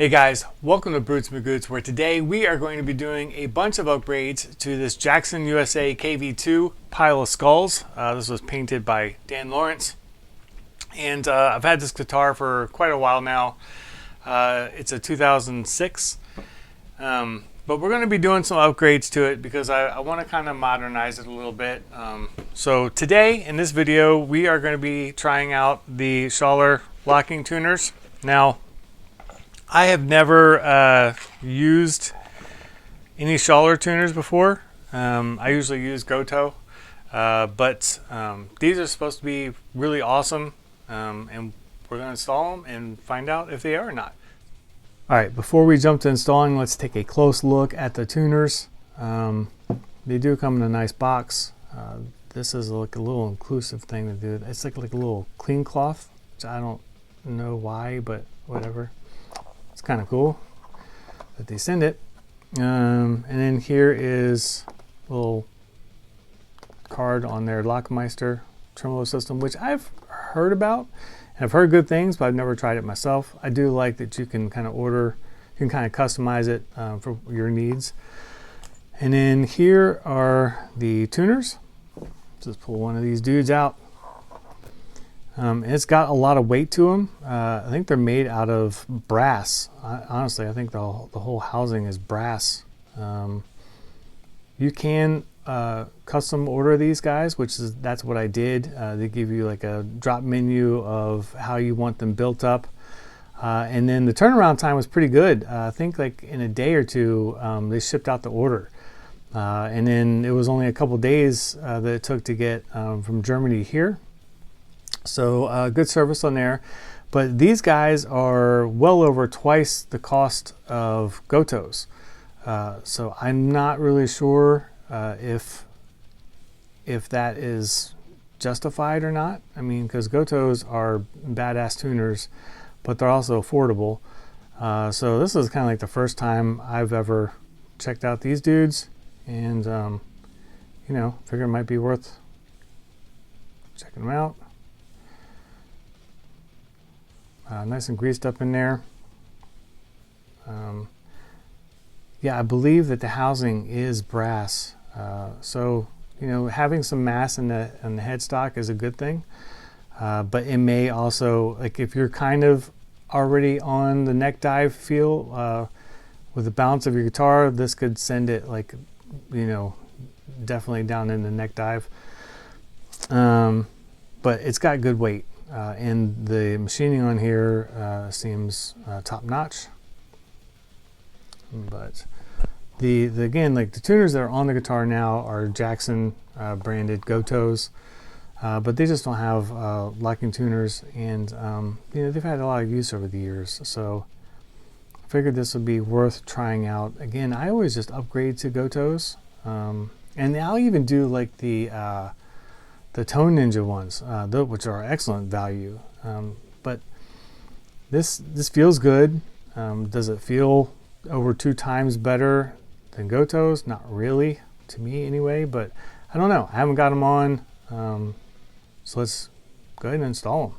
Hey guys, welcome to Brutes Magoots, where today we are going to be doing a bunch of upgrades to this Jackson USA KV2 pile of skulls. This was painted by Dan Lawrence, and I've had this guitar for quite a while now. It's a 2006, but we're going to be doing some upgrades to it because I want to kind of modernize it a little bit. So today in this video we are going to be trying out the Schaller locking tuners. Now, I have never used any Schaller tuners before. I usually use Goto, but these are supposed to be really awesome, and we're going to install them and find out if they are or not. All right, before we jump to installing, let's take a close look at the tuners. They do come in a nice box. This is like a little inclusive thing to do. It's like a little clean cloth, which I don't know why, but whatever. It's kind of cool that they send it. And then here is a little card on their Lockmeister tremolo system, which I've heard about and I've heard good things, but I've never tried it myself. I do like that you can kind of order, you can kind of customize it for your needs. And then here are the tuners. Just pull one of these dudes out. It's got a lot of weight to them. I think they're made out of brass. Honestly, I think the whole housing is brass. You can custom order these guys, that's what I did. They give you like a drop menu of how you want them built up. And then the turnaround time was pretty good. I think like in a day or two, they shipped out the order. And then it was only a couple days that it took to get from Germany here. So good service on there, but these guys are well over twice the cost of Goto's. So I'm not really sure if that is justified or not. I mean, because Goto's are badass tuners, but they're also affordable. So this is kind of like the first time I've ever checked out these dudes, and you know, figure it might be worth checking them out. Nice and greased up in there. Yeah, I believe that the housing is brass. So, you know, having some mass in the headstock is a good thing. But it may also, like if you're kind of already on the neck dive feel with the balance of your guitar, this could send it like, you know, definitely down in the neck dive. But it's got good weight. And the machining on here seems top notch. But again, like the tuners that are on the guitar now are Jackson branded Gotos, but they just don't have locking tuners, and you know, they've had a lot of use over the years. So I figured this would be worth trying out. Again, I always just upgrade to Gotos, and I'll even do like the Tone Ninja ones, which are excellent value. But this feels good. Does it feel over 2 times better than Goto's? Not really, to me anyway, but I don't know. I haven't got them on, so let's go ahead and install them.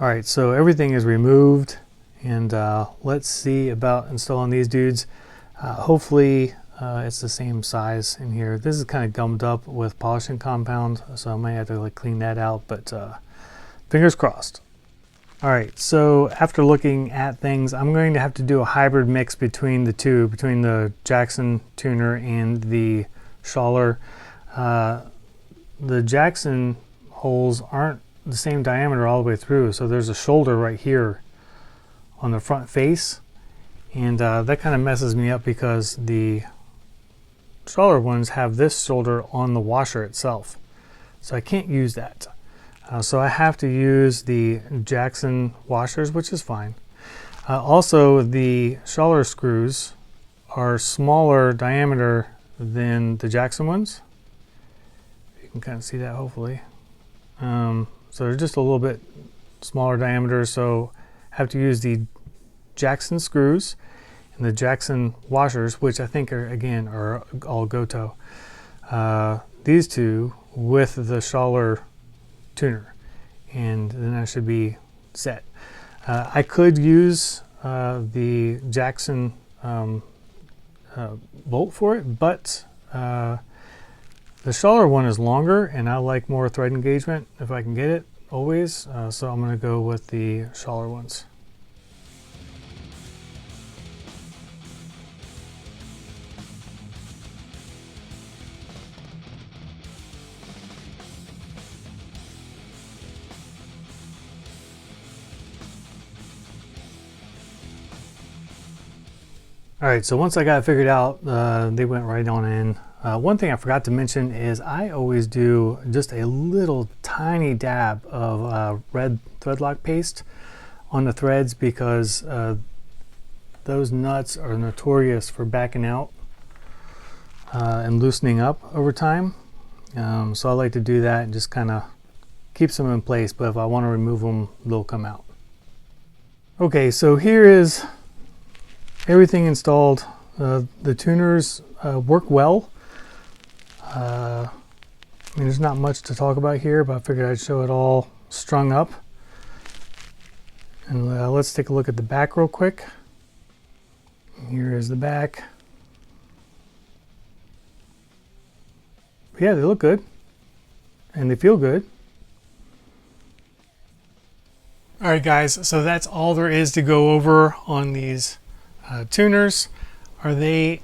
All right, so everything is removed, and let's see about installing these dudes. Hopefully it's the same size in here. This is kind of gummed up with polishing compound, so I might have to like clean that out, but fingers crossed. All right, so after looking at things, I'm going to have to do a hybrid mix between the two, between the Jackson tuner and the Schaller. The Jackson holes aren't the same diameter all the way through, so there's a shoulder right here on the front face, and that kind of messes me up because the Schaller ones have this shoulder on the washer itself, so I can't use that. So I have to use the Jackson washers, which is fine. Also, the Schaller screws are smaller diameter than the Jackson ones. You can kind of see that, hopefully. So they're just a little bit smaller diameter, so I have to use the Jackson screws and the Jackson washers, which I think are all Goto. These two with the Schaller tuner, and then I should be set. I could use the Jackson bolt for it, but the Schaller one is longer, and I like more thread engagement if I can get it, always. So I'm going to go with the Schaller ones. All right, so once I got it figured out, they went right on in. One thing I forgot to mention is I always do just a little tiny dab of red thread lock paste on the threads, because those nuts are notorious for backing out and loosening up over time. So I like to do that and just kind of keeps them in place, but if I want to remove them, they'll come out. Okay, so here is everything installed. The tuners work well. I mean, there's not much to talk about here, but I figured I'd show it all strung up. And let's take a look at the back real quick. Here is the back. Yeah, they look good and they feel good. All right, guys, so that's all there is to go over on these tuners. Are they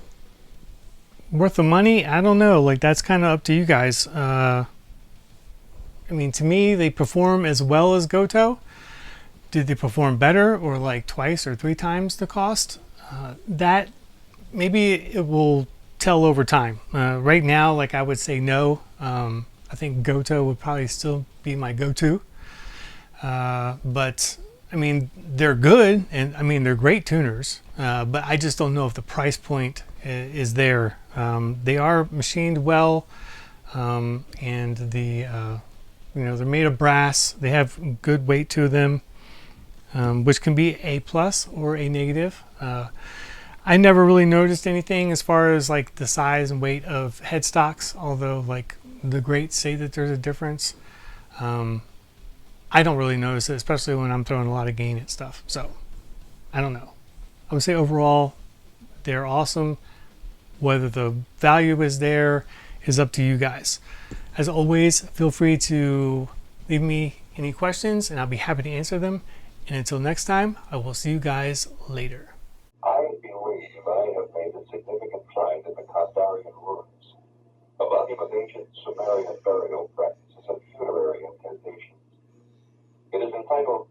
worth the money? I don't know. Like, that's kind of up to you guys. I mean, to me, they perform as well as Goto. Did they perform better, or like twice or three times the cost? That maybe it will tell over time. Right now, like, I would say no. I think Goto would probably still be my go-to. But I mean, they're good, and I mean, they're great tuners, but I just don't know if the price point is there. They are machined well, and the they're made of brass. They have good weight to them, which can be a plus or a negative. I never really noticed anything as far as like the size and weight of headstocks, although like the greats say that there's a difference. I don't really notice it, especially when I'm throwing a lot of gain at stuff. So I don't know. I would say overall, they're awesome. Whether the value is there is up to you guys. As always, feel free to leave me any questions and I'll be happy to answer them. And until next time, I will see you guys later. I believe I have made a significant find in the Kandarian ruins, a volume of ancient Sumerian burial practices and funerary incantations. It is entitled